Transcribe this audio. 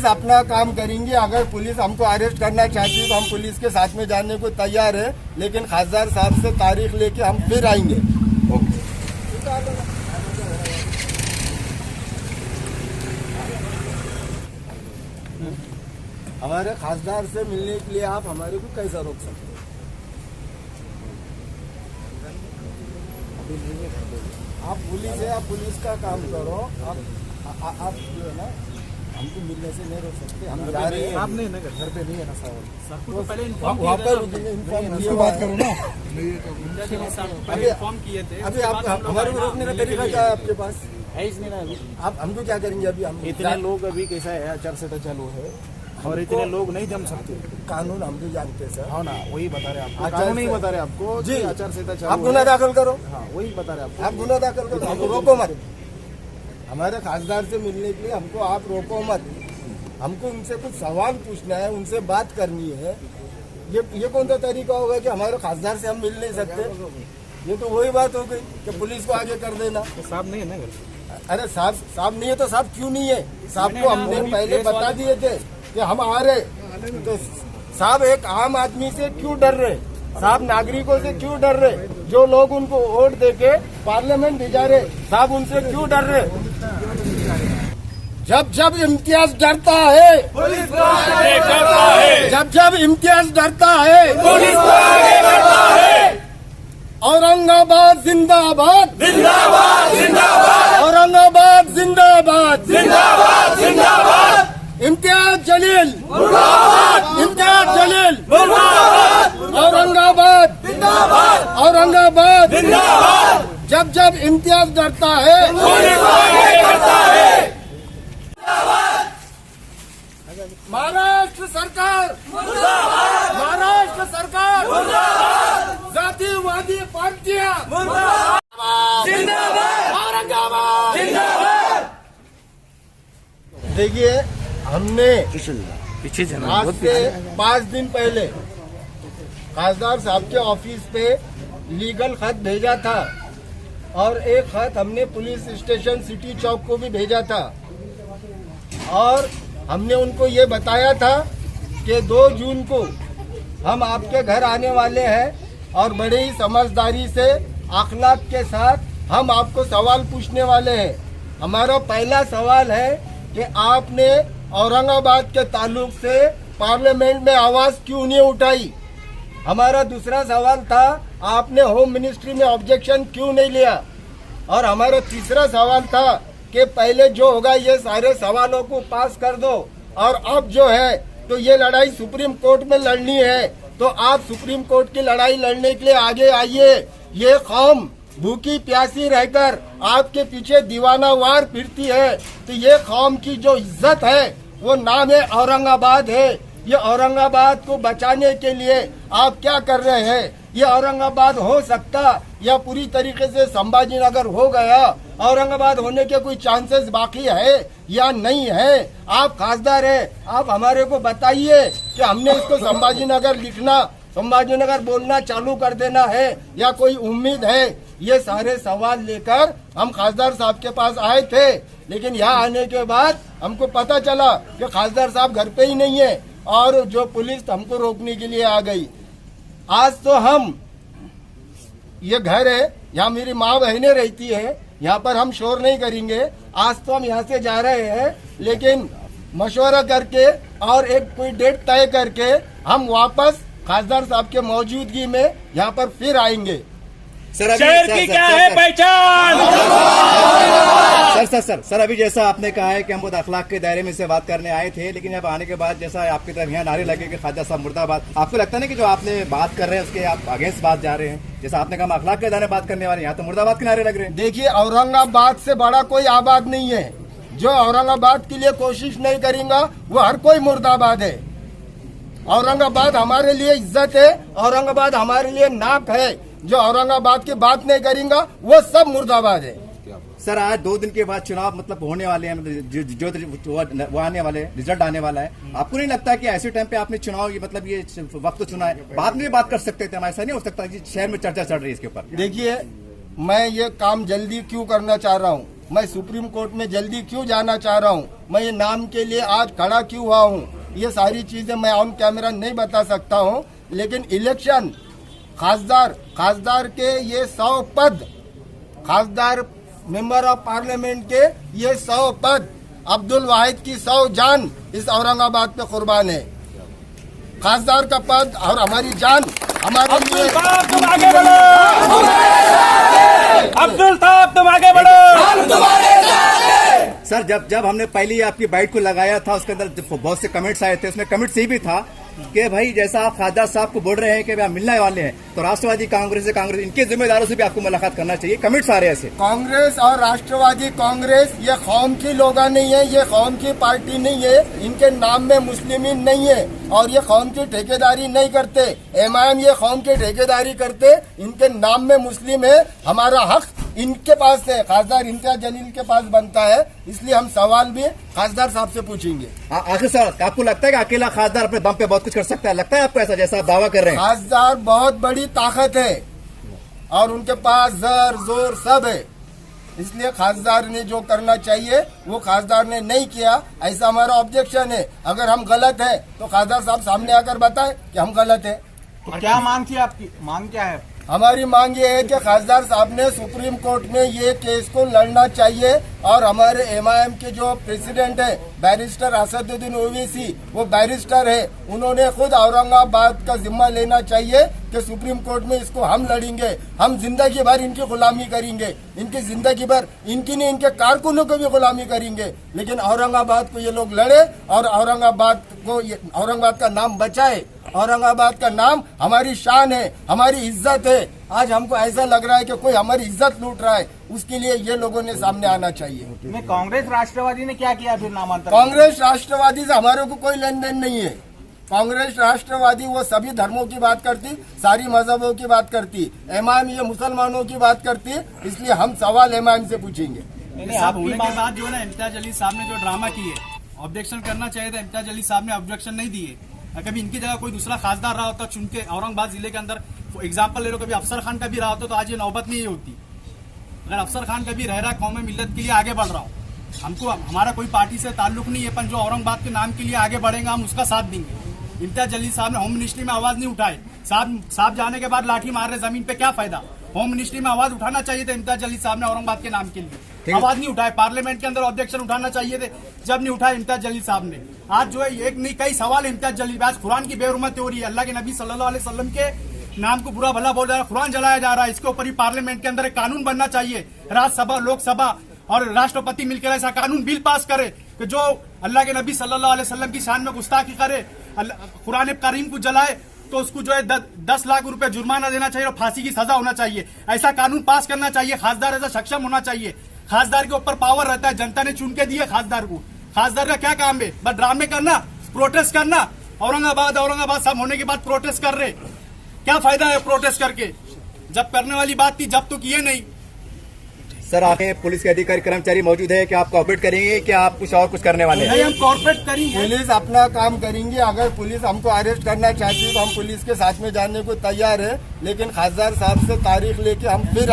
अपना काम करेंगे। अगर पुलिस हमको अरेस्ट करना चाहती है तो हम पुलिस के साथ में जाने को तैयार है, लेकिन खासदार साहब से तारीख लेके हम फिर आएंगे। हमारे खासदार से मिलने के लिए आप हमारे को कैसा रोक सकते हैं? आप पुलिस है, आप पुलिस का काम करो। आप जो है ना हमको मिलने से नहीं रोक सकते। हम जा रहे हैं, आप नहीं ना घर पे नहीं है ना सर, तो पहले वहाँ पर इन्फॉर्म बात करो ना। इन्फॉर्म किए थे। अभी आप हमारे को रोकने का तरीका क्या है आपके पास? है ही नहीं ना अभी। आप हमको क्या करेंगे? अभी हम इतने लोग अभी कैसा है, आचार चालू है और इतने लोग नहीं जम सकते। कानून हम भी जानते हैं सर। हाँ ना, वही बता रहे आपको, कानून नहीं बता रहे आपको जी। आचार संहिता आप गुना दाखिल करो। हाँ, वही बता रहे आपको। आप गुना दाखिल करो, हमको रोको मत। हमारे खासदार से मिलने के लिए हमको आप रोको मत। हमको उनसे कुछ सवाल पूछना है, उनसे बात करनी है। ये कौन सा तरीका होगा कि हमारे खासदार से हम मिल नहीं सकते? ये तो वही बात हो गई कि पुलिस को आगे कर देना। तो साहब नहीं है ना घर? अरे साहब नहीं है तो साहब क्यों नहीं है? साहब को हमने पहले बता दिए थे कि हम आ रहे, तो साहब एक आम आदमी से क्यों डर रहे? साहब नागरिकों से क्यों डर रहे? जो लोग उनको वोट देके पार्लियामेंट भेजा रहे, साहब उनसे क्यों डर रहे? जब इम्तियाज डरता है पुलिस को आगे करता है। जब इम्तियाज डरता है पुलिस को आगे करता है। औरंगाबाद जिंदाबाद, जिंदाबाद जिंदाबाद, औरंगाबाद जिंदाबाद, जिंदाबाद जिंदाबाद। इम्तियाज जलील मुर्दाबाद, इम्तियाज जलील मुर्दाबाद, औरंगाबाद जिंदाबाद, औरंगाबाद। जिंदाबाद। जब इम्तियाज डरता है पुलिस को आगे करता है। महाराष्ट्र सरकार मुर्दाबाद, महाराष्ट्र सरकार मुर्दाबाद, जातिवादी पार्टियां जिंदाबाद, औरंगाबाद जिंदाबाद। देखिए, हमने पीछे आज से 5 दिन पहले खासदार साहब के ऑफिस पे लीगल खत भेजा था और एक खत हमने पुलिस स्टेशन सिटी चौक को भी भेजा था और हमने उनको ये बताया था कि 2 जून को हम आपके घर आने वाले हैं और बड़े ही समझदारी से अखलाक के साथ हम आपको सवाल पूछने वाले हैं। हमारा पहला सवाल है कि आपने औरंगाबाद के ताल्लुक से पार्लियामेंट में आवाज क्यों नहीं उठाई? हमारा दूसरा सवाल था, आपने होम मिनिस्ट्री में ऑब्जेक्शन क्यों नहीं लिया? और हमारा तीसरा सवाल था कि पहले जो होगा ये सारे सवालों को पास कर दो और अब जो है तो ये लड़ाई सुप्रीम कोर्ट में लड़नी है, तो आप सुप्रीम कोर्ट की लड़ाई लड़ने के लिए आगे आइए। ये कौम भूखी प्यासी रहकर आपके पीछे दीवाना वार फिरती है, तो ये कौम की जो इज्जत है वो नाम है औरंगाबाद है। ये औरंगाबाद को बचाने के लिए आप क्या कर रहे हैं? ये औरंगाबाद हो सकता या पूरी तरीके से संभाजी नगर हो गया? औरंगाबाद होने के कोई चांसेस बाकी है या नहीं है? आप खासदार है, आप हमारे को बताइए कि हमने इसको संभाजी नगर लिखना, संभाजी नगर बोलना चालू कर देना है या कोई उम्मीद है? ये सारे सवाल लेकर हम खासदार साहब के पास आए थे, लेकिन यहाँ आने के बाद हमको पता चला कि खासदार साहब घर पे ही नहीं है और जो पुलिस हमको रोकने के लिए आ गई। आज तो हम, ये घर है, यहाँ मेरी माँ बहनें रहती है, यहाँ पर हम शोर नहीं करेंगे। आज तो हम यहाँ से जा रहे हैं, लेकिन मशवरा करके और एक कोई डेट तय करके हम वापस खासदार साहब के मौजूदगी में यहाँ पर फिर आएंगे। शहर की क्या है पहचान? सर अभी जैसा आपने कहा है कि हम बहुत अखलाक के दायरे में से बात करने आए थे, लेकिन अब आने के बाद जैसा आपकी तरफ यहाँ नारे लगे कि खाजा साहब मुर्दाबाद, आपको लगता है कि जो आपने बात कर रहे हैं उसके आप अगेंस्ट बात जा रहे हैं? जैसा आपने कहा हम अखलाक के दायरे में बात करने वाले, यहाँ तो मुर्दाबाद के नारे लग रहे हैं। देखिए, औरंगाबाद से बड़ा कोई आबाद नहीं है। जो औरंगाबाद के लिए कोशिश नहीं करेगा वो हर कोई मुर्दाबाद है। औरंगाबाद हमारे लिए इज्जत है, औरंगाबाद हमारे लिए नाक है। जो औरंगाबाद की बात नहीं करेगा वो सब मुर्दाबाद है। सर आज 2 दिन के बाद चुनाव मतलब होने वाले हैं, जो वो आने वाले, रिजल्ट आने वाला है। आपको नहीं लगता कि ऐसे टाइम पे आपने चुनाव मतलब ये वक्त चुना है, बाद में बात कर सकते थे? ऐसा नहीं हो सकता? शहर में चर्चा चल रही है इसके ऊपर। देखिए, मैं ये काम जल्दी क्यों करना चाह रहा हूँ मैं सुप्रीम कोर्ट में जल्दी क्यों जाना चाह रहा हूँ, मैं ये नाम के लिए आज खड़ा क्यों हुआ हूँ, ये सारी चीजें मैं ऑन कैमरा नहीं बता सकता हूँ। लेकिन इलेक्शन खासदार के ये 100 पद, खासदार मेंबर ऑफ पार्लियामेंट के ये 100 पद, अब्दुल वाहिद की 100 जान इस औरंगाबाद पे कुर्बान है। खासदार का पद और हमारी जान हमारे लिए। तुम आगे बढ़ो, अब्दुल साहब तुम आगे बढ़ो। सर जब हमने पहले ही आपकी बाइट को लगाया था, उसके अंदर बहुत से कमेंट्स आए थे, उसमें कमेंट्स ये भी था कि भाई जैसा आप खासदार साहब को बोल रहे हैं कि आप मिलने वाले हैं, तो राष्ट्रवादी कांग्रेस इनके जिम्मेदारों से भी आपको मुलाकात करना चाहिए। कमेंट्स आ रहे हैं ऐसे। कांग्रेस और राष्ट्रवादी कांग्रेस ये कौम की लोग नहीं है, ये कौम की पार्टी नहीं है, इनके नाम में मुस्लिमीन नहीं है और ये कौम की ठेकेदारी नहीं करते। एमआईएम ये कौम की ठेकेदारी करते, इनके नाम में मुस्लिम है। हमारा हक इनके पास है, खासदार इम्तियाज जलील के पास बनता है, इसलिए हम सवाल भी खासदार साहब से पूछेंगे। आखिर सर आपको लगता है कि अकेला खासदार अपने दम पे बहुत कुछ कर सकता है? लगता है आपको ऐसा जैसा आप दावा कर रहे हैं? खासदार बहुत बड़ी ताकत है और उनके पास जर जोर सब है, इसलिए खासदार ने जो करना चाहिए वो खासदार ने नहीं किया, ऐसा हमारा ऑब्जेक्शन है। अगर हम गलत है तो खासदार साहब सामने आकर बताएं कि हम गलत है। तो क्या मांग थी आपकी? मांग क्या है? हमारी मांग ये है कि खासदार साहब ने सुप्रीम कोर्ट में ये केस को लड़ना चाहिए और हमारे एमआईएम के जो प्रेसिडेंट है बैरिस्टर असदुद्दीन ओवैसी, वो बैरिस्टर है, उन्होंने खुद औरंगाबाद का जिम्मा लेना चाहिए कि सुप्रीम कोर्ट में इसको हम लड़ेंगे। हम जिंदगी भर इनकी गुलामी करेंगे, इनकी जिंदगी भर इनकी नहीं इनके कारकुनों को भी गुलामी करेंगे, लेकिन औरंगाबाद को ये लोग लड़े और औरंगाबाद का नाम बचाए। औरंगाबाद का नाम हमारी शान है, हमारी इज्जत है। आज हमको ऐसा लग रहा है कि कोई हमारी इज्जत लूट रहा है, उसके लिए ये लोगों ने सामने आना चाहिए। कांग्रेस राष्ट्रवादी ने क्या किया फिर नामांतरण? कांग्रेस राष्ट्रवादी से हमारे को कोई लेन देन नहीं है। कांग्रेस राष्ट्रवादी वो सभी धर्मों की बात करती, सारी मजहबों की बात करती, एमआईएम ये मुसलमानों की बात करती, इसलिए हम सवाल एमआईएम से पूछेंगे। साहब होने के बाद जो है ना इम्तियाज अली साहब ने जो ड्रामा किए, ऑब्जेक्शन करना चाहिए था, इम्तियाज अली साहब ने ऑब्जेक्शन नहीं दिए। कभी इनकी जगह कोई दूसरा खासदार रहा होता चुन के औरंगाबाद जिले के अंदर, एग्जाम्पल ले लो, कभी अफसर खान का भी रहा होता तो आज ये नौबत नहीं होती। अगर अफसर खान कभी रह रहा कौम मिल्लत के लिए आगे बढ़ रहा हो, हमको हमारा कोई पार्टी से ताल्लुक नहीं है, पर जो औरंगाबाद के नाम के लिए आगे बढ़ेगा हम उसका साथ देंगे। इम्तियाज अली साहब ने होम मिनिस्ट्री में आवाज नहीं उठाई, साहब जाने के बाद लाठी मार रहे जमीन पे, क्या फायदा? होम मिनिस्ट्री में आवाज उठाना चाहिए था इम्तियाज अली साहब ने औरंगाबाद के नाम के लिए, आवाज नहीं उठाए। पार्लियामेंट के अंदर ऑब्जेक्शन उठाना चाहिए थे, जब नहीं उठाए इम्तियाज अली साहब ने। आज जो है एक नहीं कई सवाल इम्तियाज अली, आज कुरान की बेहुरमत हो रही है, अल्लाह के नबी सल्लल्लाहु अलैहि वसल्लम के नाम को बुरा भला बोल रहा है, कुरान जलाया जा रहा है, इसके ऊपर ही पार्लियामेंट के अंदर एक कानून बनना चाहिए। राज्यसभा, लोकसभा और राष्ट्रपति मिलकर ऐसा कानून बिल पास करे कि जो अल्लाह के नबी सल्लल्लाहु अलैहि वसल्लम की शान में गुस्ताखी करे, कुरान करीम को जलाए, तो उसको जो है 10 लाख रुपए जुर्माना देना चाहिए और फांसी की सजा होना चाहिए। ऐसा कानून पास करना चाहिए। खासदार ऐसा सक्षम होना चाहिए। खासदार के ऊपर पावर रहता है, जनता ने चुन के दिया खासदार को। खासदार का क्या काम है? बस ड्रामे करना, प्रोटेस्ट करना। औरंगाबाद सब होने के बाद प्रोटेस्ट कर रहे, क्या फायदा है प्रोटेस्ट करके? जब करने वाली बात थी जब तो किए नहीं। सर आगे पुलिस के अधिकारी कर्मचारी मौजूद है, क्या आप कोऑपरेट करेंगे कि आप कुछ करने वाले हैं? नहीं, हम कॉर्पोरेट करेंगे, पुलिस अपना काम करेंगे। अगर पुलिस हमको अरेस्ट करना चाहती है तो हम पुलिस के साथ में जाने को तैयार है, लेकिन खासदार साहब से तारीख लेके हम फिर